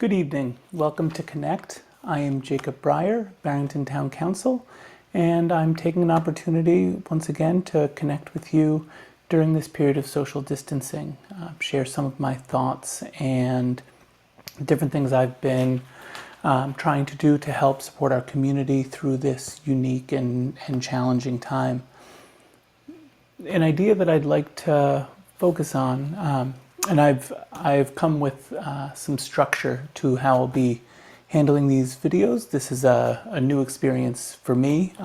Good evening. Welcome to Connect. I am Jacob Brier, Barrington Town Council, and I'm taking an opportunity once again to connect with you during this period of social distancing, share some of my thoughts and different things I've been trying to do to help support our community through this unique and challenging time. An idea that I'd like to focus on, and I've come with some structure to how I'll be handling these videos. This is a new experience for me.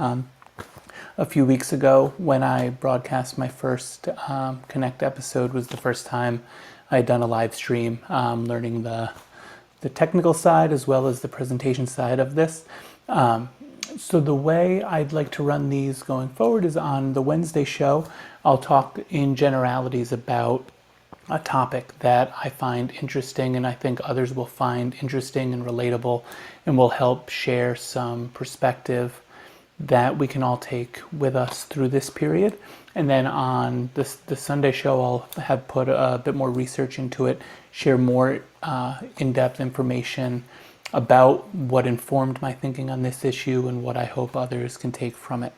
A few weeks ago, when I broadcast my first Connect episode, was the first time I had done a live stream, learning the technical side as well as the presentation side of this. So the way I'd like to run these going forward is on the Wednesday show, I'll talk in generalities about a topic that I find interesting and I think others will find interesting and relatable, and will help share some perspective that we can all take with us through this period. And then on the Sunday show, I'll have put a bit more research into it, share more in-depth information about what informed my thinking on this issue and what I hope others can take from it.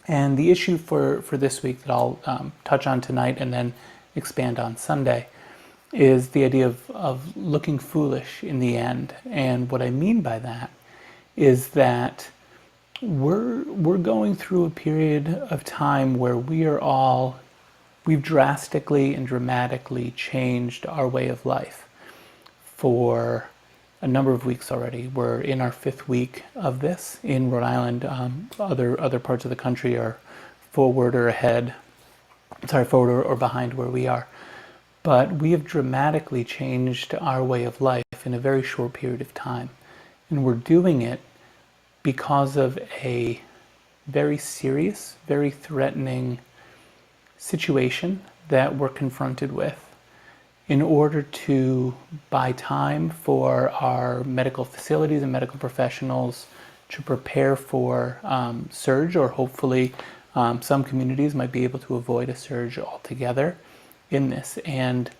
And the issue for this week that I'll touch on tonight and then expand on Sunday is the idea of looking foolish in the end. And what I mean by that is that we're going through a period of time where we've drastically and dramatically changed our way of life for a number of weeks already. We're in our 5th week of this in Rhode Island. Other parts of the country are forward or behind where we are. But we have dramatically changed our way of life in a very short period of time. And we're doing it because of a very serious, very threatening situation that we're confronted with, in order to buy time for our medical facilities and medical professionals to prepare for surge, or hopefully some communities might be able to avoid a surge altogether in this, and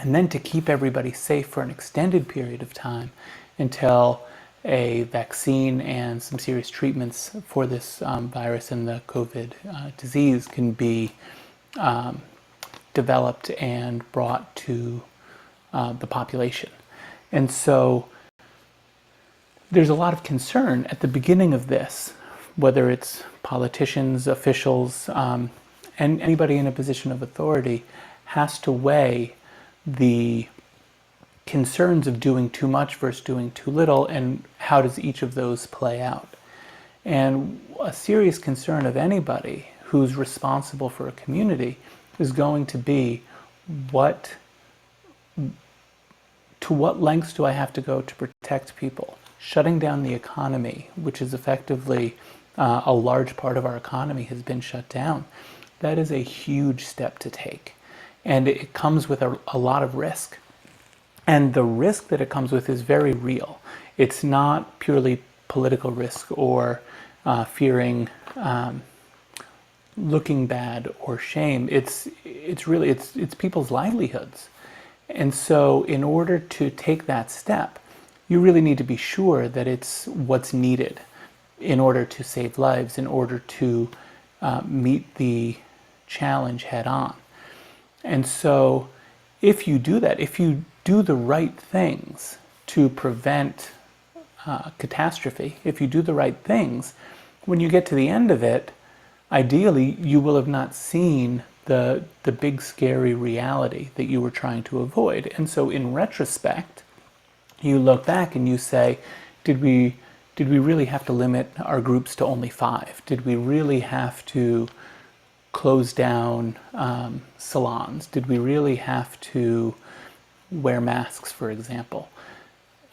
then to keep everybody safe for an extended period of time until a vaccine and some serious treatments for this virus and the COVID disease can be developed and brought to the population. And so there's a lot of concern at the beginning of this, whether it's politicians, officials, and anybody in a position of authority has to weigh the concerns of doing too much versus doing too little, and how does each of those play out. And a serious concern of anybody who's responsible for a community is going to be, to what lengths do I have to go to protect people? Shutting down the economy, which is effectively a large part of our economy has been shut down. That is a huge step to take. And it comes with a lot of risk. And the risk that it comes with is very real. It's not purely political risk or fearing looking bad or shame. It's people's livelihoods. And so in order to take that step, you really need to be sure that it's what's needed in order to save lives, in order to meet the challenge head on. And so if you do that, if you do the right things to prevent catastrophe, if you do the right things, when you get to the end of it, ideally you will have not seen the big scary reality that you were trying to avoid. And so in retrospect, you look back and you say, did we really have to limit our groups to only 5? Did we really have to close down salons? Did we really have to wear masks, for example?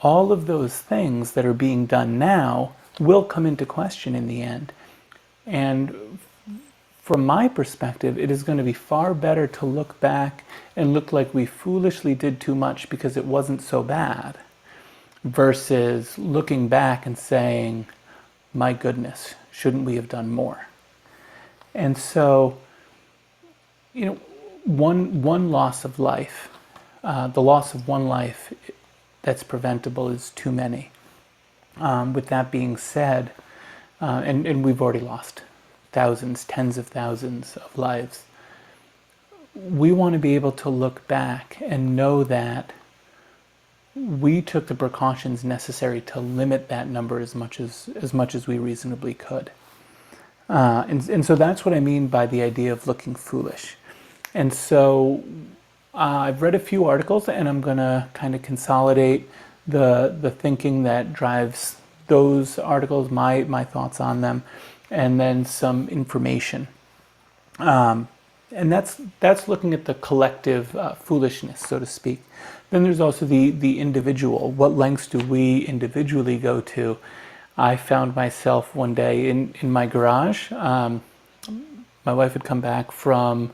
All of those things that are being done now will come into question in the end. And from my perspective, it is going to be far better to look back and look like we foolishly did too much because it wasn't so bad, versus looking back and saying, my goodness, shouldn't we have done more? And so, one loss of life, the loss of one life that's preventable is too many. With that being said, and we've already lost thousands, tens of thousands of lives, we want to be able to look back and know that we took the precautions necessary to limit that number as much as we reasonably could. And so that's what I mean by the idea of looking foolish. And so I've read a few articles, and I'm going to kind of consolidate the thinking that drives those articles, my thoughts on them, and then some information. And that's looking at the collective foolishness, so to speak. Then there's also the individual. What lengths do we individually go to? I found myself one day in my garage. My wife had come back from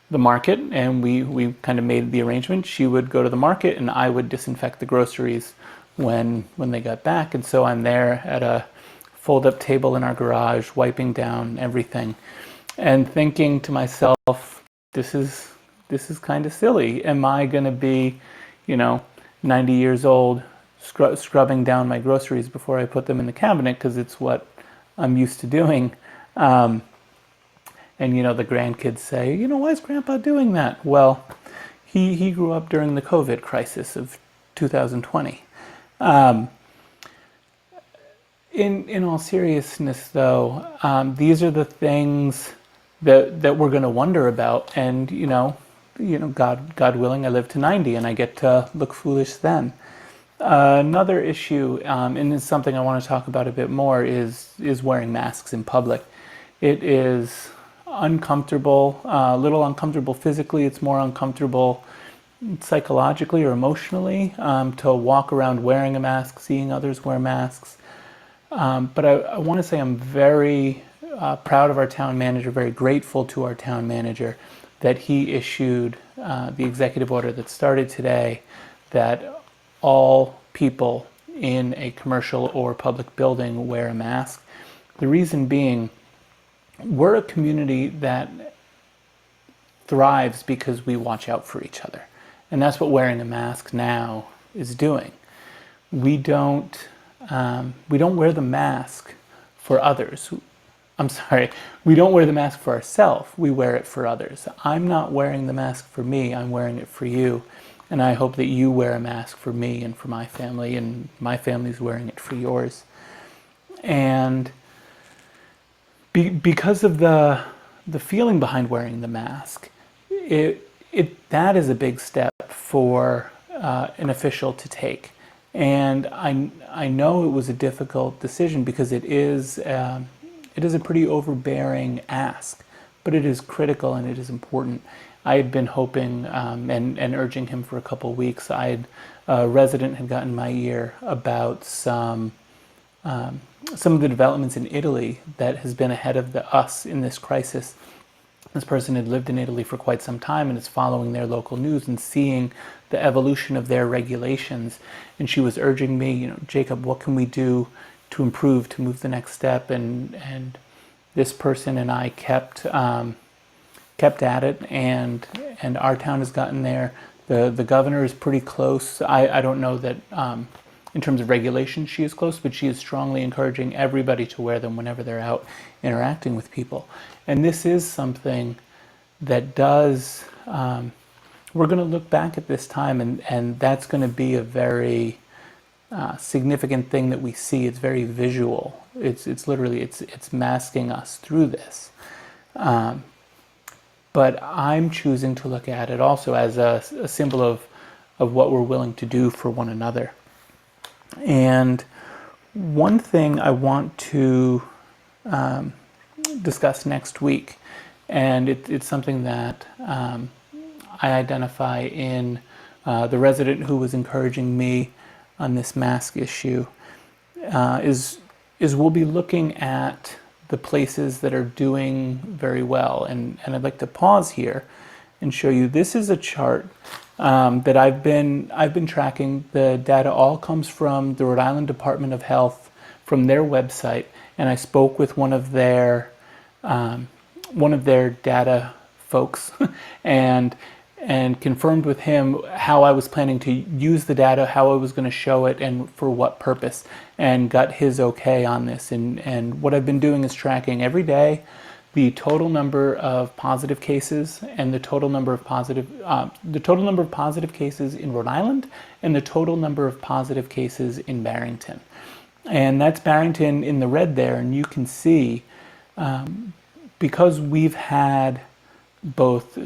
the market, and we kind of made the arrangement. She would go to the market, and I would disinfect the groceries when they got back. And so I'm there at a fold-up table in our garage, wiping down everything, and thinking to myself, this is kind of silly. Am I going to be, 90 years old, scrubbing down my groceries before I put them in the cabinet because it's what I'm used to doing? And the grandkids say, why is Grandpa doing that? Well, he grew up during the COVID crisis of 2020. In all seriousness, though, these are the things that we're going to wonder about, and God willing, I live to 90, and I get to look foolish then. Another issue, and it's something I want to talk about a bit more, is wearing masks in public. It is uncomfortable, a little uncomfortable physically. It's more uncomfortable psychologically or emotionally to walk around wearing a mask, seeing others wear masks. But I want to say I'm very proud of our town manager, very grateful to our town manager that he issued the executive order that started today that all people in a commercial or public building wear a mask. The reason being, we're a community that thrives because we watch out for each other. And that's what wearing a mask now is doing. We don't wear the mask for others. We don't wear the mask for ourselves. We wear it for others. I'm not wearing the mask for me. I'm wearing it for you. And I hope that you wear a mask for me and for my family, and my family's wearing it for yours. And because of the feeling behind wearing the mask, that is a big step for an official to take. And I know it was a difficult decision because it is a pretty overbearing ask, but it is critical and it is important. I had been hoping and urging him for a couple of weeks. A resident had gotten my ear about some of the developments in Italy that has been ahead of us in this crisis. This person had lived in Italy for quite some time and is following their local news and seeing the evolution of their regulations. And she was urging me, Jacob, what can we do to improve, to move the next step? And this person and I kept at it, and our town has gotten there. The governor is pretty close. I don't know that in terms of regulation she is close, but she is strongly encouraging everybody to wear them whenever they're out interacting with people. And this is something that does, we're going to look back at this time, and that's going to be a very significant thing that we see. It's very visual. It's literally, it's masking us through this. But I'm choosing to look at it also as a symbol of what we're willing to do for one another. And one thing I want to discuss next week, and it's something that I identify in the resident who was encouraging me on this mask issue, is we'll be looking at the places that are doing very well. And I'd like to pause here and show you, this is a chart that I've been tracking. The data all comes from the Rhode Island Department of Health, from their website, and I spoke with one of their data folks, and and confirmed with him how I was planning to use the data, how I was going to show it, and for what purpose, and got his okay on this. And what I've been doing is tracking every day the total number of positive cases and the total number of positive cases in Rhode Island and the total number of positive cases in Barrington. And that's Barrington in the red there, and you can see because we've had both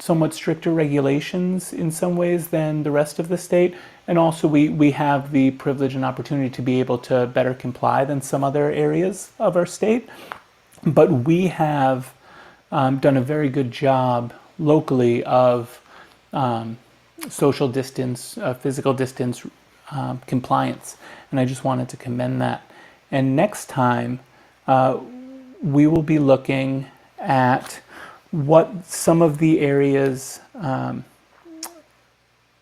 somewhat stricter regulations in some ways than the rest of the state, and also we have the privilege and opportunity to be able to better comply than some other areas of our state. But we have done a very good job locally of social distance, physical distance compliance, and I just wanted to commend that. And next time we will be looking at what some of the areas,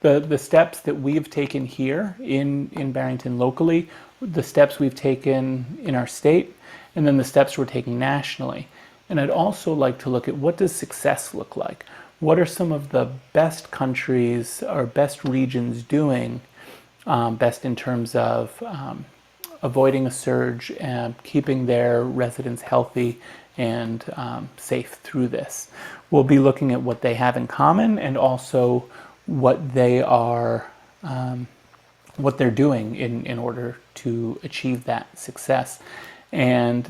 the steps that we've taken here in Barrington locally, the steps we've taken in our state, and then the steps we're taking nationally. And I'd also like to look at what does success look like? What are some of the best countries or best regions doing best in terms of avoiding a surge and keeping their residents healthy and safe through this. We'll be looking at what they have in common and also what they are, what they're doing in order to achieve that success. And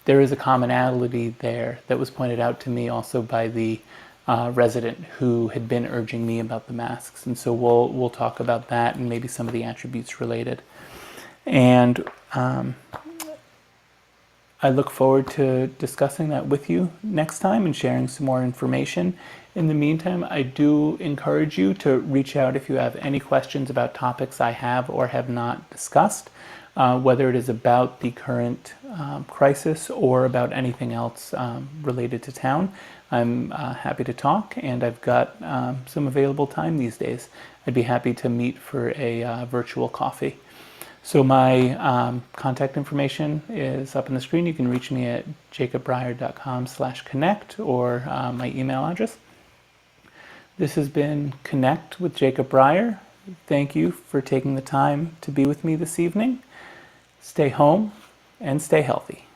there is a commonality there that was pointed out to me also by the resident who had been urging me about the masks. And so we'll talk about that and maybe some of the attributes related. And I look forward to discussing that with you next time and sharing some more information. In the meantime, I do encourage you to reach out if you have any questions about topics I have or have not discussed, whether it is about the current crisis or about anything else related to town. I'm happy to talk, and I've got some available time these days. I'd be happy to meet for a virtual coffee. So my contact information is up on the screen. You can reach me at jacobbrier.com/connect or my email address. This has been Connect with Jacob Brier. Thank you for taking the time to be with me this evening. Stay home and stay healthy.